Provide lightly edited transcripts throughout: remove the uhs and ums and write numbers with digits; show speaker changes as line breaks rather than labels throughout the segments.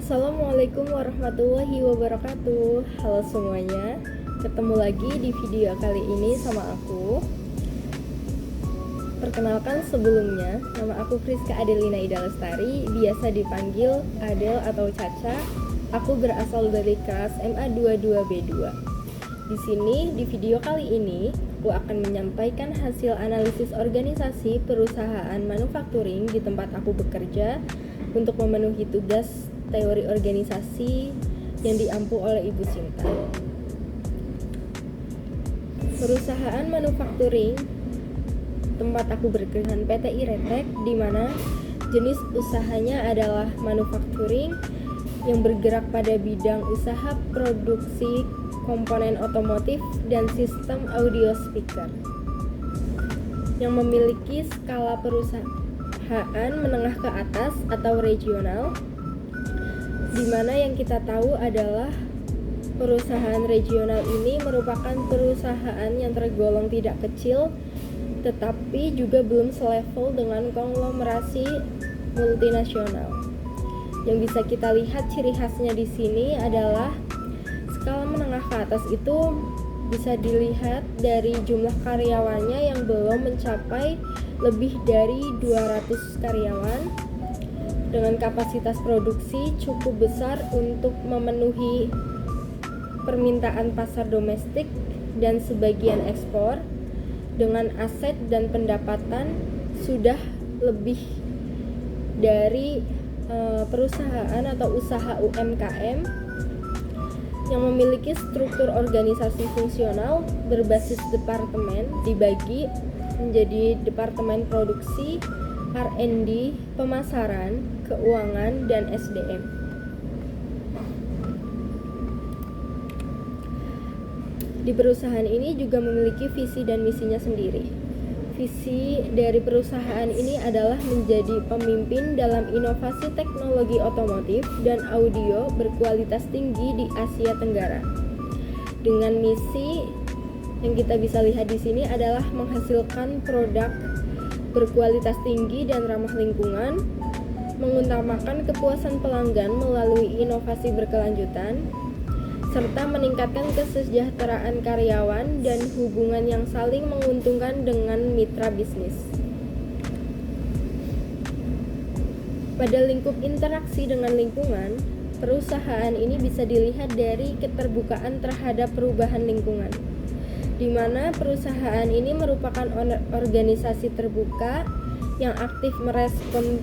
Assalamualaikum warahmatullahi wabarakatuh. Halo semuanya, ketemu lagi di video kali ini sama aku. Perkenalkan sebelumnya, nama aku Friska Adelina Ida Lestari, biasa dipanggil Adel atau Caca. Aku berasal dari kelas MA 22B2. Di sini, di video kali ini, aku akan menyampaikan hasil analisis organisasi perusahaan manufacturing di tempat aku bekerja untuk memenuhi tugas teori organisasi yang diampu oleh Ibu Sinta. Perusahaan manufacturing tempat aku bekerja PT Iretek, di mana jenis usahanya adalah manufacturing yang bergerak pada bidang usaha produksi komponen otomotif dan sistem audio speaker, yang memiliki skala perusahaan menengah ke atas atau regional, di mana yang kita tahu adalah perusahaan regional ini merupakan perusahaan yang tergolong tidak kecil, tetapi juga belum selevel dengan konglomerasi multinasional. Yang bisa kita lihat ciri khasnya di sini adalah skala menengah ke atas itu bisa dilihat dari jumlah karyawannya yang belum mencapai lebih dari 200 karyawan, dengan kapasitas produksi cukup besar untuk memenuhi permintaan pasar domestik dan sebagian ekspor, dengan aset dan pendapatan sudah lebih dari perusahaan atau usaha UMKM yang memiliki struktur organisasi fungsional berbasis departemen, dibagi menjadi departemen produksi, R&D, pemasaran, keuangan, dan SDM. Di perusahaan ini juga memiliki visi dan misinya sendiri. Visi dari perusahaan ini adalah menjadi pemimpin dalam inovasi teknologi otomotif dan audio berkualitas tinggi di Asia Tenggara. Dengan misi yang kita bisa lihat di sini adalah menghasilkan produk berkualitas tinggi dan ramah lingkungan, mengutamakan kepuasan pelanggan melalui inovasi berkelanjutan, serta meningkatkan kesejahteraan karyawan dan hubungan yang saling menguntungkan dengan mitra bisnis. Pada lingkup interaksi dengan lingkungan, perusahaan ini bisa dilihat dari keterbukaan terhadap perubahan lingkungan, di mana perusahaan ini merupakan organisasi terbuka yang aktif merespon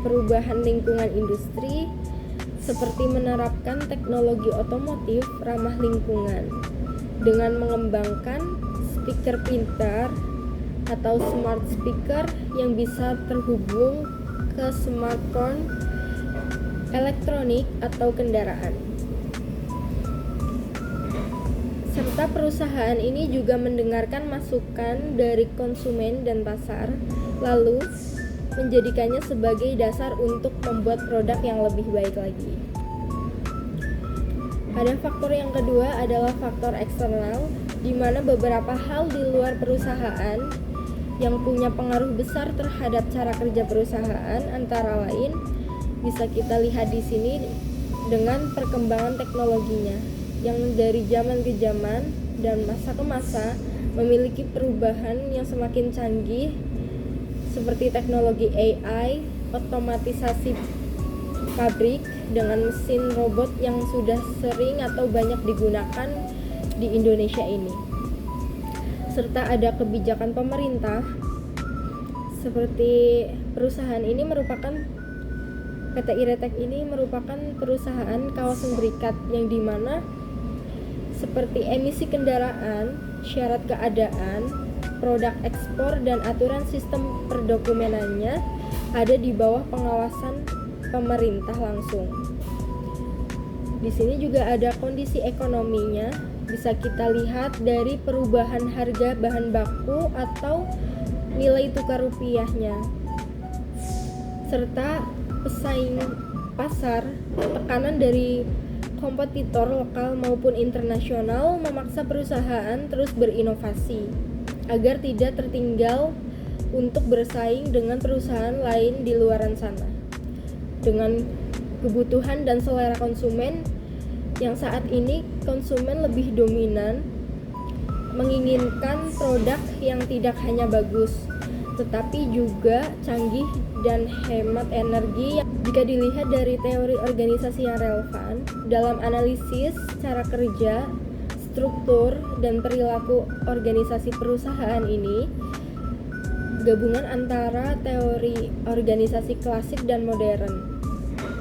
perubahan lingkungan industri, seperti menerapkan teknologi otomotif ramah lingkungan dengan mengembangkan speaker pintar atau smart speaker yang bisa terhubung ke smartphone, elektronik, atau kendaraan. Serta perusahaan ini juga mendengarkan masukan dari konsumen dan pasar, lalu menjadikannya sebagai dasar untuk membuat produk yang lebih baik lagi. Ada faktor yang kedua adalah faktor eksternal, di mana beberapa hal di luar perusahaan yang punya pengaruh besar terhadap cara kerja perusahaan, antara lain bisa kita lihat di sini dengan perkembangan teknologinya yang dari zaman ke zaman dan masa ke masa memiliki perubahan yang semakin canggih, seperti teknologi AI, otomatisasi pabrik dengan mesin robot yang sudah sering atau banyak digunakan di Indonesia ini. Serta ada kebijakan pemerintah, seperti perusahaan ini merupakan PT Iretek ini merupakan perusahaan kawasan berikat yang dimana seperti emisi kendaraan, syarat keadaan, produk ekspor, dan aturan sistem perdokumenannya ada di bawah pengawasan pemerintah langsung. Di sini juga ada kondisi ekonominya, bisa kita lihat dari perubahan harga bahan baku atau nilai tukar rupiahnya, serta pesaing pasar, tekanan dari kompetitor lokal maupun internasional memaksa perusahaan terus berinovasi agar tidak tertinggal untuk bersaing dengan perusahaan lain di luaran sana. Dengan kebutuhan dan selera konsumen, yang saat ini konsumen lebih dominan menginginkan produk yang tidak hanya bagus, tetapi juga canggih dan hemat energi. Jika dilihat dari teori organisasi yang relevan, dalam analisis cara kerja, struktur, dan perilaku organisasi perusahaan ini, gabungan antara teori organisasi klasik dan modern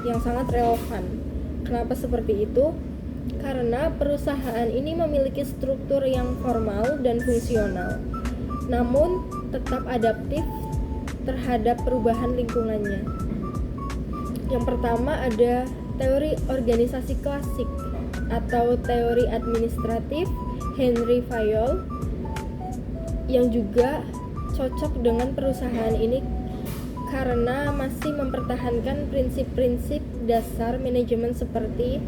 yang sangat relevan. Kenapa seperti itu? Karena perusahaan ini memiliki struktur yang formal dan fungsional, namun tetap adaptif terhadap perubahan lingkungannya. Yang pertama ada teori organisasi klasik atau teori administratif Henry Fayol, yang juga cocok dengan perusahaan ini karena masih mempertahankan prinsip-prinsip dasar manajemen seperti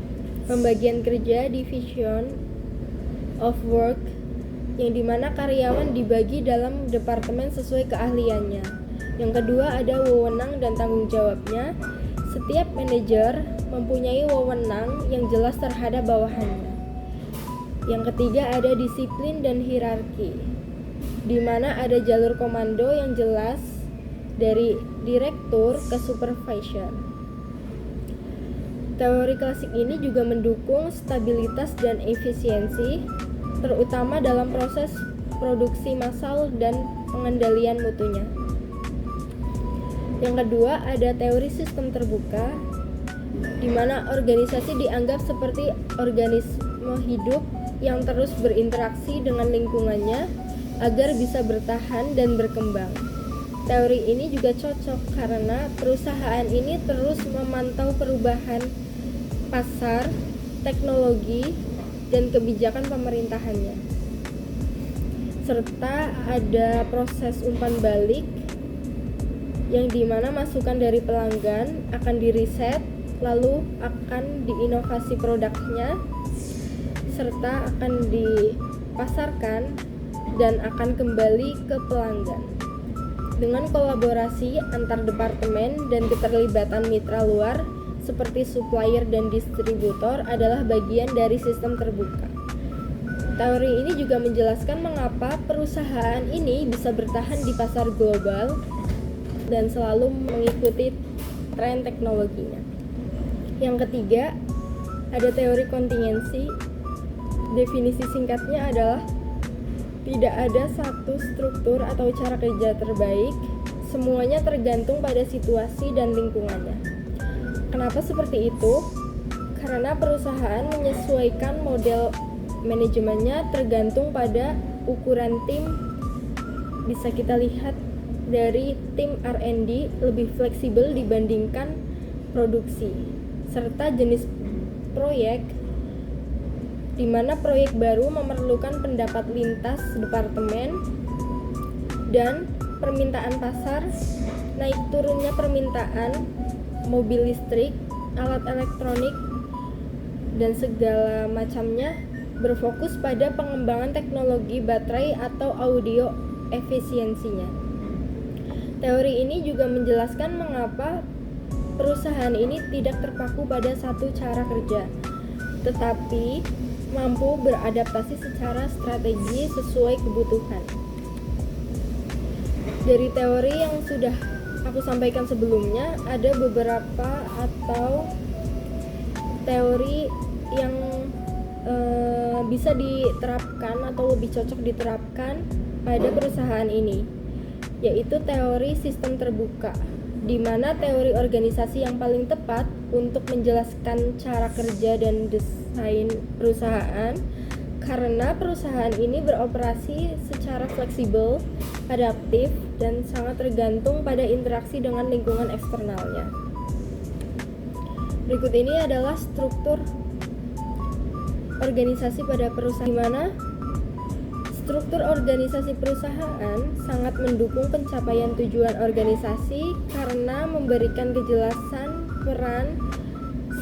pembagian kerja, division of work, yang dimana karyawan dibagi dalam departemen sesuai keahliannya. Yang kedua ada wewenang dan tanggung jawabnya. Setiap manajer mempunyai wewenang yang jelas terhadap bawahannya. Yang ketiga ada disiplin dan hierarki, di mana ada jalur komando yang jelas dari direktur ke supervisor. Teori klasik ini juga mendukung stabilitas dan efisiensi, terutama dalam proses produksi massal dan pengendalian mutunya. Yang kedua ada teori sistem terbuka, di mana organisasi dianggap seperti organisme hidup yang terus berinteraksi dengan lingkungannya agar bisa bertahan dan berkembang. Teori ini juga cocok karena perusahaan ini terus memantau perubahan pasar, teknologi, dan kebijakan pemerintahannya. Serta ada proses umpan balik yang dimana masukan dari pelanggan akan diriset, lalu akan diinovasi produknya, serta akan dipasarkan dan akan kembali ke pelanggan. Dengan kolaborasi antar departemen dan keterlibatan mitra luar seperti supplier dan distributor adalah bagian dari sistem terbuka. Teori ini juga menjelaskan mengapa perusahaan ini bisa bertahan di pasar global dan selalu mengikuti tren teknologinya. Yang ketiga, ada teori kontingensi. Definisi singkatnya adalah tidak ada satu struktur atau cara kerja terbaik, semuanya tergantung pada situasi dan lingkungannya. Kenapa seperti itu? Karena perusahaan menyesuaikan model manajemennya tergantung pada ukuran tim. Bisa kita lihat dari tim R&D lebih fleksibel dibandingkan produksi, serta jenis proyek, di mana proyek baru memerlukan pendapat lintas departemen dan permintaan pasar, naik turunnya permintaan mobil listrik, alat elektronik, dan segala macamnya berfokus pada pengembangan teknologi baterai atau audio efisiensinya. Teori ini juga menjelaskan mengapa perusahaan ini tidak terpaku pada satu cara kerja, tetapi mampu beradaptasi secara strategi sesuai kebutuhan. Dari teori yang sudah aku sampaikan sebelumnya, ada beberapa atau teori yang bisa diterapkan atau lebih cocok diterapkan pada perusahaan ini, yaitu teori sistem terbuka, di mana teori organisasi yang paling tepat untuk menjelaskan cara kerja dan desain perusahaan, karena perusahaan ini beroperasi secara fleksibel, adaptif, dan sangat tergantung pada interaksi dengan lingkungan eksternalnya. Berikut ini adalah struktur organisasi pada perusahaan, di mana struktur organisasi perusahaan sangat mendukung pencapaian tujuan organisasi karena memberikan kejelasan peran,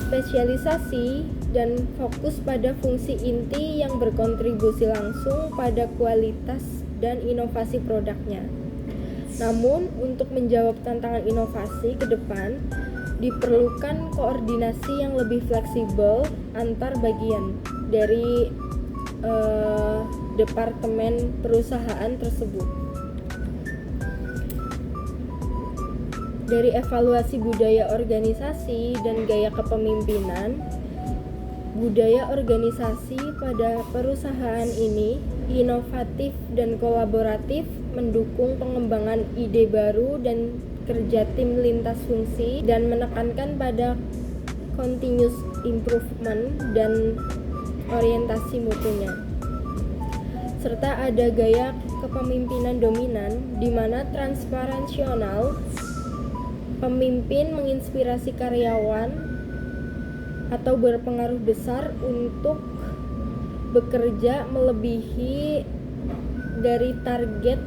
spesialisasi, dan fokus pada fungsi inti yang berkontribusi langsung pada kualitas dan inovasi produknya. Namun, untuk menjawab tantangan inovasi ke depan, diperlukan koordinasi yang lebih fleksibel antar bagian dari departemen perusahaan tersebut. Dari evaluasi budaya organisasi dan gaya kepemimpinan, budaya organisasi pada perusahaan ini inovatif dan kolaboratif, mendukung pengembangan ide baru dan kerja tim lintas fungsi, dan menekankan pada continuous improvement dan orientasi mutunya. Serta ada gaya kepemimpinan dominan di mana transparansional, pemimpin menginspirasi karyawan atau berpengaruh besar untuk bekerja melebihi dari target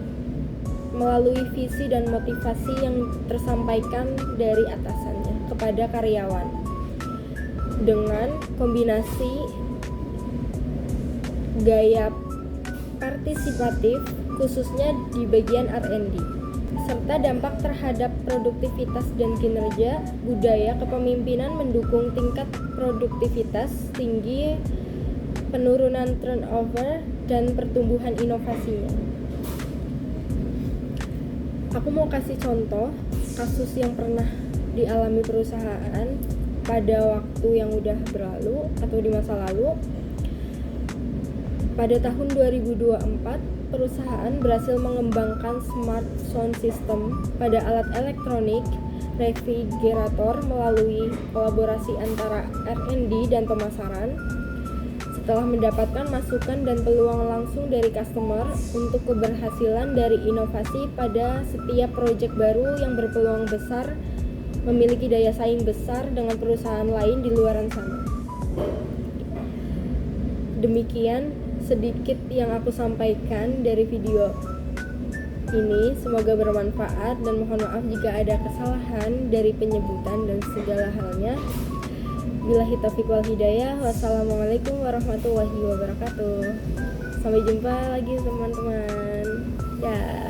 melalui visi dan motivasi yang tersampaikan dari atasannya kepada karyawan, dengan kombinasi gaya partisipatif khususnya di bagian R&D, serta dampak terhadap produktivitas dan kinerja. Budaya kepemimpinan mendukung tingkat produktivitas tinggi, penurunan turnover, dan pertumbuhan inovasinya. Aku mau kasih contoh kasus yang pernah dialami perusahaan pada waktu yang udah berlalu atau di masa lalu. Pada tahun 2024, perusahaan berhasil mengembangkan smart sound system pada alat elektronik refrigerator melalui kolaborasi antara R&D dan pemasaran. Setelah mendapatkan masukan dan peluang langsung dari customer untuk keberhasilan dari inovasi pada setiap proyek baru yang berpeluang besar memiliki daya saing besar dengan perusahaan lain di luar sana. Demikian sedikit yang aku sampaikan dari video ini. Semoga bermanfaat dan mohon maaf jika ada kesalahan dari penyebutan dan segala halnya. Billahi taufiq wal hidayah. Wassalamualaikum warahmatullahi wabarakatuh. Sampai jumpa lagi teman-teman. Ya.